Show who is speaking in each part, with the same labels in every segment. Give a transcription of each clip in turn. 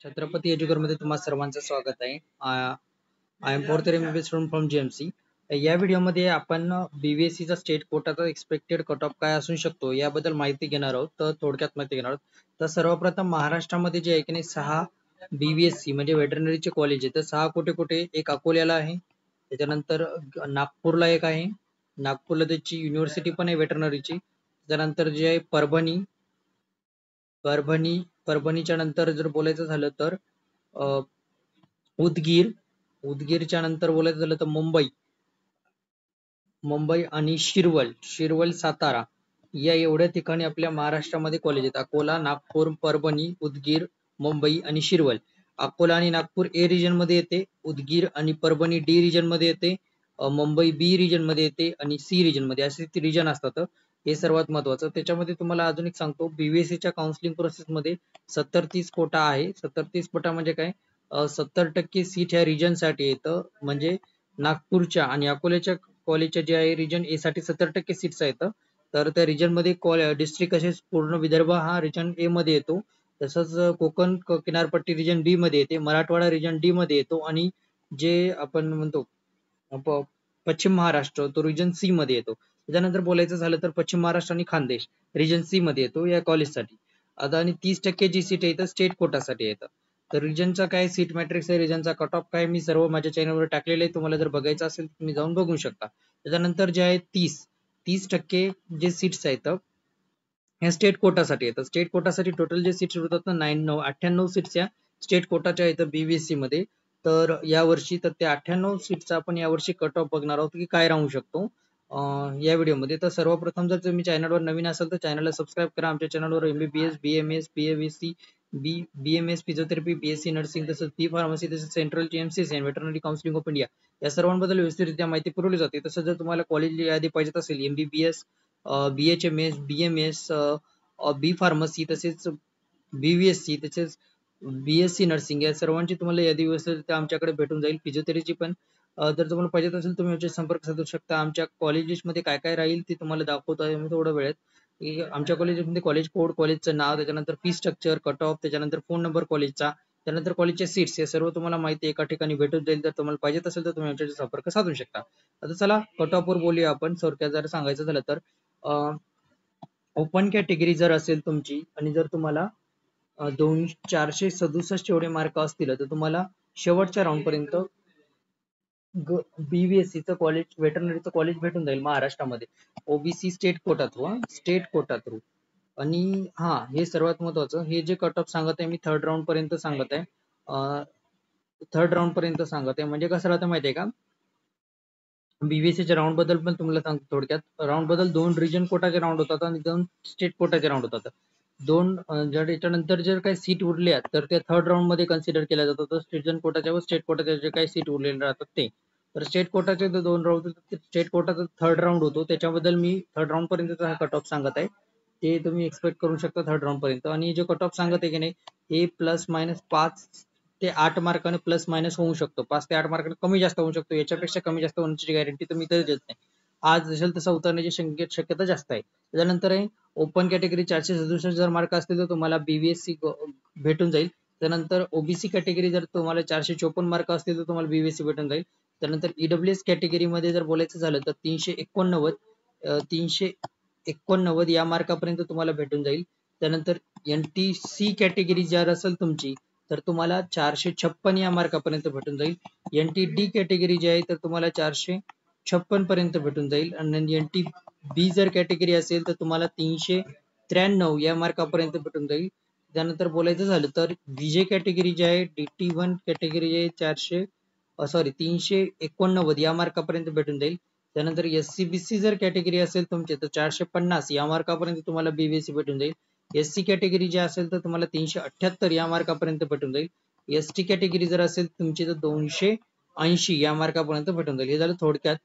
Speaker 1: Chhatrapati educator मध्ये तुम्हा सर्वांचं स्वागत आहे. I am fourth year student from GMC. या व्हिडिओमध्ये आपण बीबीएससी चा स्टेट कोटाचा एक्सपेक्टेड कट ऑफ काय असू शकतो याबद्दल माहिती घेणार आहोत. तर थोडक्यात माहिती घेणार आहोत. तर सर्वप्रथम महाराष्ट्रामध्ये जे आहे की नाही 6 बीबीएससी म्हणजे वेटरनरीचे कॉलेज आहे. तर 6 कुठे कुठे, एक अकोल्याला आहे, त्याच्यानंतर नागपूरला एक आहे, नागपूरला त्याची युनिव्हर्सिटी पण आहे वेटरनरीची. त्यानंतर जे आहे परभणी परभणीच्या नंतर जर बोलायचं झालं तर अ, उदगीर, उदगीरच्या नंतर बोलायचं झालं तर मुंबई आणि शिरवल सातारा, या एवढ्या ठिकाणी आपल्या महाराष्ट्रामध्ये कॉलेज आहेत. अकोला, नागपूर, परभणी, उदगीर, मुंबई आणि शिरवल. अकोला आणि नागपूर ए रिजन मध्ये येते, उदगीर आणि परभणी डी रिजन मध्ये येते, मुंबई बी रिजन मध्ये येते आणि सी रिजन मध्ये, असे ते रिजन असतात. हे सर्वात महत्वाचं. त्याच्यामध्ये तुम्हाला अजून एक सांगतो, बीबीएससी च्या काउन्सिलिंग प्रोसेस मध्ये 70-30 कोटा आहे. 70-30 कोटा म्हणजे काय, 70% सीट ह्या रिजन साठी येतं. म्हणजे नागपूरच्या आणि अकोल्याच्या कॉलेजच्या जे आहे रिजन ए साठी 70% सीट्स आहेत. तर त्या रिजन मध्ये डिस्ट्रिक्ट असे पूर्ण विदर्भ हा रिजन ए मध्ये येतो. तसंच कोकण किनारपट्टी रिजन बी मध्ये येते, मराठवाडा रिजन डी मध्ये येतो आणि जे आपण म्हणतो पश्चिम महाराष्ट्र तो रिजन सी मध्ये येतो. त्याच्यानंतर बोलायचं झालं तर पश्चिम महाराष्ट्र आणि खानदेश रिजन सी मध्ये येतो या कॉलेजसाठी. आता आणि 30% जी सीट आहे स्टेट कोटासाठी येतं. तर रिजनचा काय सीट मॅट्रिक्स आहे, रिजनचा कट ऑफ काय, मी सर्व माझ्या चॅनलवर टाकलेले आहे. तुम्हाला जर बघायचं असेल तर तुम्ही जाऊन बघू शकता. त्याच्यानंतर जे आहे 30% जे सीट्स आहेत ह्या स्टेट कोटासाठी येतात. स्टेट कोटासाठी टोटल जे सीट्स होतात ना 98 सीट्स या स्टेट कोटाच्या येतात बीबीएससी मध्ये. तर यावर्षी तर त्या 98 सीटचा आपण यावर्षी कट ऑफ बघणार आहोत की काय राहू शकतो या व्हिडिओमध्ये. तर सर्वप्रथम जर तुम्ही चॅनलवर नवीन असाल तर चॅनलला सबस्क्राईब करा. आमच्या चॅनलवर एमबीबीएस, बीएमएस, पीएव्हीसी, बीएमएस फिजिओथेरपी, बीएससी नर्सिंग, तसंच बी फार्मसी, तसंच central MCC veterinary counselling of India या सर्वांबद्दल व्यवस्थितरित्या माहिती पुरवली जाते. तसंच जर तुम्हाला कॉलेज यादी पाहिजे असेल, एमबीबीएस, बीएचएमएस, बीएमएस, बी फार्मसी, तसेच बीव्हीएससी, तसेच बीएससी नर्सिंग या सर्वांची तुम्हाला यादी व्यवस्थित आमच्याकडे भेटून जाईल. फिजिओथेरपीची पण जर तुम्हाला पाहिजे असेल तुम्ही आमचे संपर्क साधू शकता. आमच्या कॉलेजेसमध्ये काय काय राहील ते तुम्हाला दाखवतो आहे मी थोड्या वेळेत. आमच्या कॉलेजमध्ये कॉलेज कोड, कॉलेजचं नाव, त्याच्यानंतर फी स्ट्रक्चर, कट ऑफ, त्याच्यानंतर फोन नंबर कॉलेजचा, त्यानंतर कॉलेजचे सीट्स, हे सर्व तुम्हाला माहिती एका ठिकाणी भेटून जाईल. जर तुम्हाला पाहिजे असेल तर तुम्ही आमच्याशी संपर्क साधू शकता. आता चला कट ऑफ वर बोलूया आपण. थोडक्यात जर सांगायचं झालं तर ओपन कॅटेगरी जर असेल तुमची आणि जर तुम्हाला 467 एवढे मार्क असतील तर तुम्हाला शेवटच्या राऊंड पर्यंत बीबीएससी चं कॉलेज, वेटरनरीचं कॉलेज भेटून जाईल महाराष्ट्रामध्ये, OBC state quota through. State quota through. आणि हा, हे सर्वात महत्वाचं, हे जे कट ऑफ सांगत आहे मी थर्ड राऊंड पर्यंत सांगत आहे. थर्ड राऊंड पर्यंत सांगत आहे म्हणजे कसं राहतं माहितीये का, बीबीएससीच्या राऊंड बद्दल पण तुम्हाला सांगतो थोडक्यात. राऊंड बद्दल 2 रिजन कोटाचे राऊंड होतात आणि 2 स्टेट कोटाचे राऊंड होतात. जर याच्यानंतर जर काही सीट उरल्या तर त्या थर्ड राऊंड मध्ये कन्सिडर केल्या जातात. तर रिजन कोटाच्या व स्टेट कोटाच्या जे काही सीट उरलेले राहतात ते. तर स्टेट कोटाचे 2 राऊंड, स्टेट कोटाचा थर्ड राऊंड होतो, त्याच्याबद्दल मी थर्ड राऊंड पर्यंतचा हा कट ऑफ सांगत आहे. ते तुम्ही एक्सपेक्ट करू शकता थर्ड राऊंड पर्यंत. आणि जो कट ऑफ सांगत आहे की नाही, हे प्लस मायनस 5 ते 8 मार्काने प्लस मायनस होऊ शकतो. 5 ते 8 मार्काने कमी जास्त होऊ शकतो. याच्यापेक्षा कमी जास्त होण्याची गॅरंटी तर मी तर देत नाही. आज जसेल तसं उतरण्याची शक्यता जास्त आहे. त्याच्यानंतर आहे ओपन कॅटेगरी 467 जर मार्क असतील तर तुम्हाला बीबीएससी भेटून जाईल. त्यानंतर ओबीसी कॅटेगरी जर तुम्हाला 454 मार्क असतील तर तुम्हाला बीबीएससी भेटून जाईल. त्यानंतर ईडब्ल्यूएस कॅटेगरी मध्ये जर बोलायचं झालं तर 389 या मार्कापर्यंत तुम्हाला भेटून जाईल. त्यानंतर एनटीसी कॅटेगरी जर असेल तुमची तर तुम्हाला 456 या मार्कापर्यंत भेटून जाईल. एनटी कॅटेगरी जी आहे तर तुम्हाला 456 पर्यंत भेटून जाईल. आणि एनटी बी जर कॅटेगरी असेल तर तुम्हाला 393 या मार्कापर्यंत भेटून जाईल. त्यानंतर बोलायचं झालं तर बीजे कॅटेगरी जी आहे, DT1 कॅटेगरी आहे 389 या मार्कापर्यंत भेटून जाईल. त्यानंतर एससीबीसी जर कॅटेगरी असेल तुमची तर 450 या मार्कापर्यंत तुम्हाला बीबीएससी भेटून जाईल. एससी कॅटेगरी जी असेल तर तुम्हाला 378 या मार्कापर्यंत भेटून जाईल. एसटी कॅटेगरी जर असेल तुमची तर 280 या मार्कापर्यंत भेटून जाईल. हे झालं थोडक्यात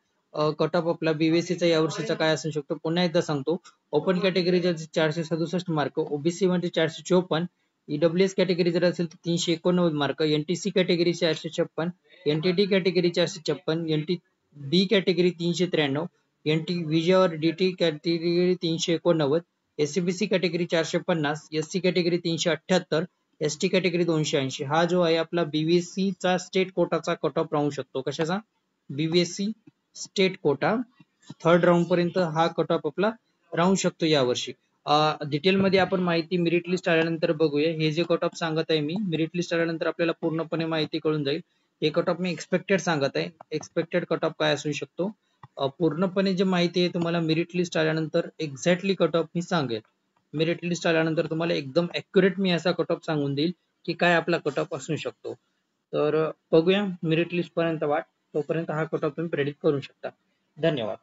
Speaker 1: कट ऑफ आपला बीबीएससीचा यावर्षीचा काय असू शकतो. पुन्हा एकदा सांगतो, ओपन कॅटेगरी 467 मार्क, ओबीसी मध्ये 454, ईडब्ल्यूएस कॅटेगरी जर असेल तर 389 mark, NTC category 456, NTD category 456, NT B category 393, NT विजय DT category 389, SCBC category 450, SC category 378, ST category 280. हा जो आहे आपला बीबीएससी चा स्टेट कोटाचा कट ऑफ राहू शकतो. कशाचा? BVSc state quota third round पर्यंत हा कट ऑफ आपला राहू शकतो यावर्षी. डिटेल मध्ये आपण माहिती मेरिट लिस्ट आल्यानंतर बघूया. हे जे कट ऑफ सांगत आहे मी, मेरिट लिस्ट आल्यानंतर आपल्याला पूर्णपणे माहिती कळून जाईल. हे कट ऑफ मी एक्सपेक्टेड सांगत आहे. एक्सपेक्टेड कट ऑफ काय असू शकतो, पूर्णपणे जे माहिती आहे तुम्हाला मेरिट लिस्ट आल्यानंतर एक्झॅक्टली कट ऑफ मी सांगेल. मेरिट लिस्ट आल्यानंतर तुम्हाला एकदम ऍक्युरेट मी असा कट ऑफ सांगून देईल की काय आपला कट ऑफ असू शकतो. तर बघूया मेरिट लिस्ट पर्यंत वाट, तोपर्यंत हा कट ऑफ तुम्ही प्रेडिक्ट करू शकता. धन्यवाद.